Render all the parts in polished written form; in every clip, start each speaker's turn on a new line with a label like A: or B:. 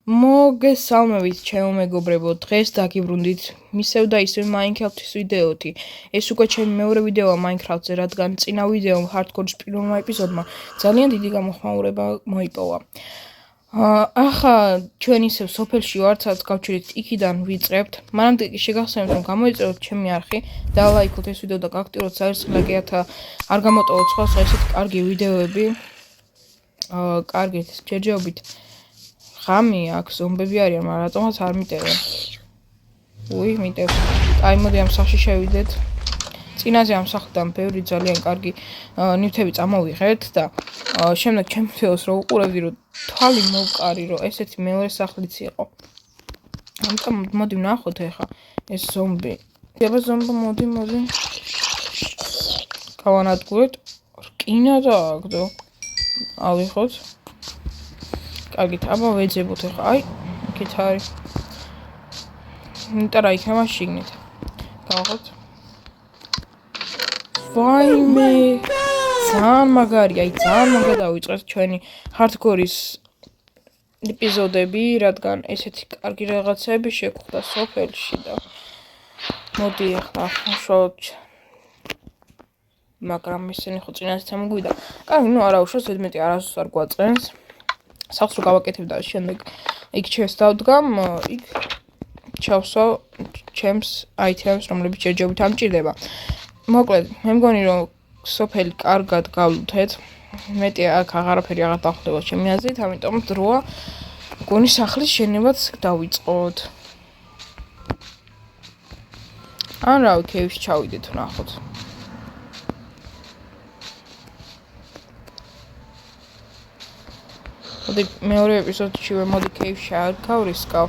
A: მოგესალმებით ჩემო მეგობრებო, დღეს დაგიბრუნდით მისევ და ისევ Minecraft-ის ვიდეოთი. ეს უკვე ჩემი მეორე ვიდეოა Minecraft-ზე, რადგან წინა ვიდეომ Hardcore-ის პირველმა ეპიზოდმა ძალიან დიდი გამოხმაურება მოიპოვა. ახლა ჩვენ ისევ სოფელში ვართ, სადაც გავჩერდით იქიდან ვიწყებთ. მანამდე კი შეგახსენებთ, რომ გამოიწეროთ ჩემი არხი, დალაიქოთ ეს ვიდეო და გააქტიუროთ საერთოდ არ გამოტოვოთ სხვა ესეთი კარგი ვიდეოები. კარგით, ჯერჯერობით ღამი აქვს, ზომბები არიან, მაგრამ რატომაც არ მიტევენ. მიტევს. აი, მოდი ამ სახში შევიდეთ. წინაზე ამ სახლიდან ბევრი ძალიან კარგი ნივთები წამოვიღეთ და შემდეგ ჩემ ვიდეოს რო უყურებდი, რომ თვალი მოვკარი, რომ ესეთი მეორე სახლიც იყო. ამიტომ მოდი ვნახოთ ახლა ეს ზომბი. ება ზომბა, მოდი. გავანადგურეთ. რკინა დააგდო. ავიღოთ. კარგით, აბა ვეძებოთ ახლა. აი, იქით არის. ნიტარა იქნება შიგნით. გავაღოთ. ვაიმე! ძალიან მაგარია, ძალიან მაგარ დავიწყეთ ჩვენი Hardcore-ის ეპიზოდები, რადგან ესეთი კარგი რაღაცები შეგვხვდა სოფელში და მოდი ახლა უშუალოდ მაგრამ ისინი ხო წინასე ჩამოგვიდა. კარგი, არა უშუალოდ ზედმეტი არასდროს არ გვაწყენს. სახლს რო გავაკეთებ და შემდეგ იქ შევსდავდგამ, იქ ჩავსვავ ჩემს აიტემს, რომლებიც ჯერჯერობით ამჭირდება. მოკლედ, მე მგონი რომ სოფელი კარგად გავლუთეთ. მეტი აქ აღარაფერი აღარ დახვდება ჩემი აზრით, ამიტომ დროა მგონი სახლის შენობაც დავიწყოთ. ან რავი, კეივში ჩავიდეთ, ვნახოთ. მოდი მეორე ეპიზოდშივე მოდი კეივში არ გავრისკავ.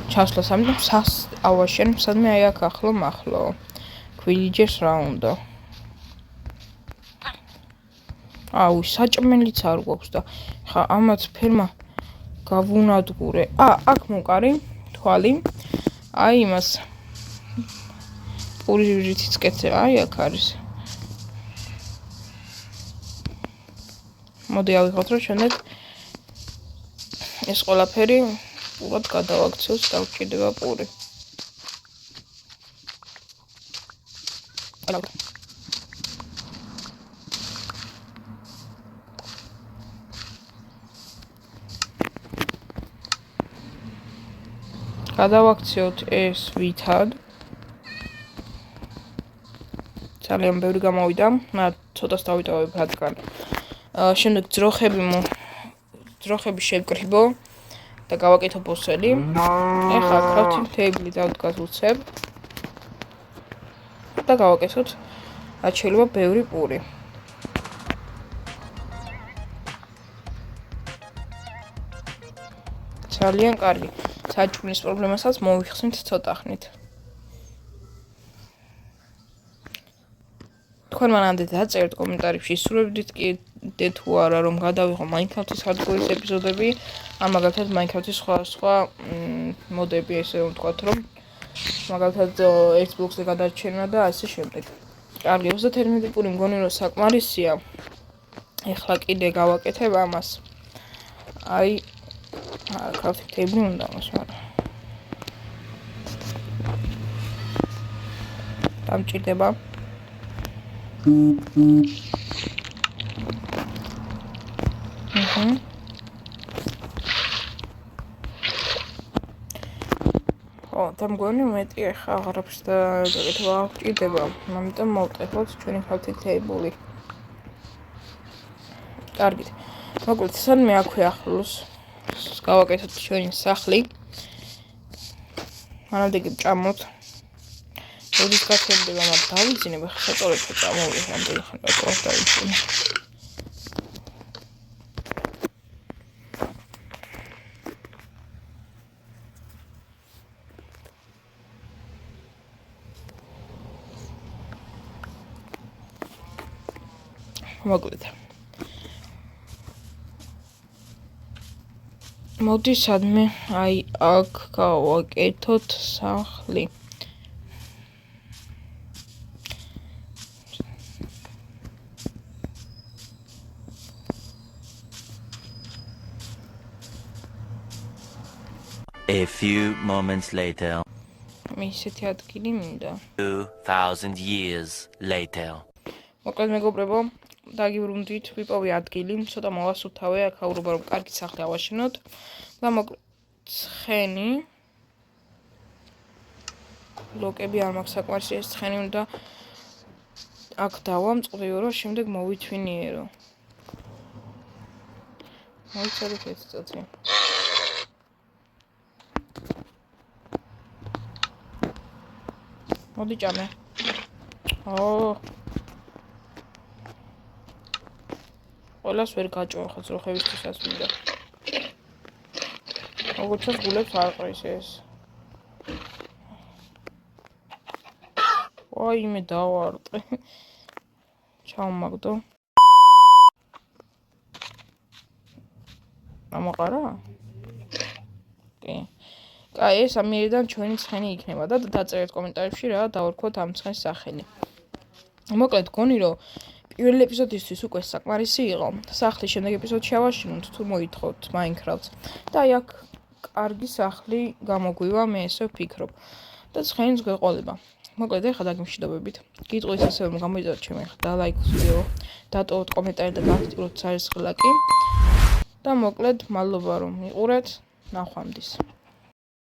A: ჩასვლას, ამიტომ სახლს ავაშენ, სადმე აი აქ ახლო. ქვილიჯეს რა უნდა. აუ, საჭმელიც არ გვაქვს და ხა ამათ ფერმა გავუნადგურე. აქ მოვყარი თვალი. აი იმას პურირითიც კეთე, აი აქ არის. მოდი ავიღოთ, რომ შემდეგ ეს ყველაფერიურად გადავაქციოთ, დავჭირდება პური. გადავაქციოთ ეს ვითად. ძალიან ბევრი გამოვიდა, ცოტას დავიტოვებ, რადგან შემდეგ ძროხები შევკრიბო და გავაკეთო ბოსელი. ეხლა crafting table დავდგათ უცებ და გავაკეთოთ რაც შეიძლება ბევრი პური. ძალიან კარგი. საჭმლის პრობლემასაც მოვიხსნით ცოტა ხნით. თქვენ მანამდე დაწერთ კომენტარებში, სურებდით კიდე თუ არა რომ გადავიღო Minecraft-ის Hardcore-ის ეპიზოდები, ან მაგალითად Minecraft-ის სხვა მოდები, ესე რომ ვთქვათ, რომ მაგალითად Xbox-ზე გადარჩენა და ასე შემდეგ. კარგი, 31 პური მგონი რომ საკმარისია. ეხლა კიდე გავაკეთებ ამას. აი crafting table უნდა მას, მაგრამ დამჭირდება. და მგონი მეტი ახლა აღარაფერს დაგეთება აღჭირდება, ამიტომ მოვტეხოთ ჩვენი crafting table-ი. კარგით. მოკლედ, სადმე აქვე ახლოს გავაკეთოთ ჩვენი სახლი. მანამდე კი ვჭამოთ. როდის გაქენდება, მაგრამ დავიძინებ, ახლა საჭორეთო წამოვიდე, რამდენი ხანი გაყავს დავიძინე. მოკლედ. მოდი სადმე აი აქ გავაკეთოთ სახლი.
B: A few moments later.
A: ისეთი ადგილი მინდა.
B: 2000 years later.
A: მოკლედ მეგობრებო, დაგიბრუნდით, ვიპოვე ადგილი, ცოტა მოვასუფთავე, აქაურობა რომ კარგი სახლი ავაშენოთ და მოკლედ ცხენი ბლოკები არ მაქვს საკმარისი, ეს ცხენი უნდა აქ დავამწყდიო, შემდეგ მოვითვინიერო. მოიცადეთ ეს წუთი. მოდი ჭამე. ყველას ვერ გაჭო, ხო ძროხებისთვისაც მინდა. როგორც გულებს არ ყრის ეს. მე დავარტყე. ჩავმაგდო. ამაყარა? კი. კაი, ეს ამიერიდან ჩვენი ცხენი იქნება და დაწერეთ კომენტარებში რა დავარქვათ ამ ცხენის სახელი. მოკლედ გონი რომ პირველ ეპიზოდისთვის უკვე საკმარისი იყო. სახლი შემდეგ ეპიზოდში ავაშენოთ თუ მოითხოვთ Minecraft-ს. და აი აქ კარგი სახლი გამოგვივა, მე ესე ვფიქრობ. და ცხენიც გვეყოლება. მოკლედ ეხლა დაგიმშვიდობებით. გიტყვის ასევე გამოიწვიოთ ჩემი და ლაიქს ვიდეო, დატოვოთ კომენტარი და გააქტიუროთ საერს ხლაკი. და მოკლედ მადლობა რომ მიყურეთ. ნახვამდის.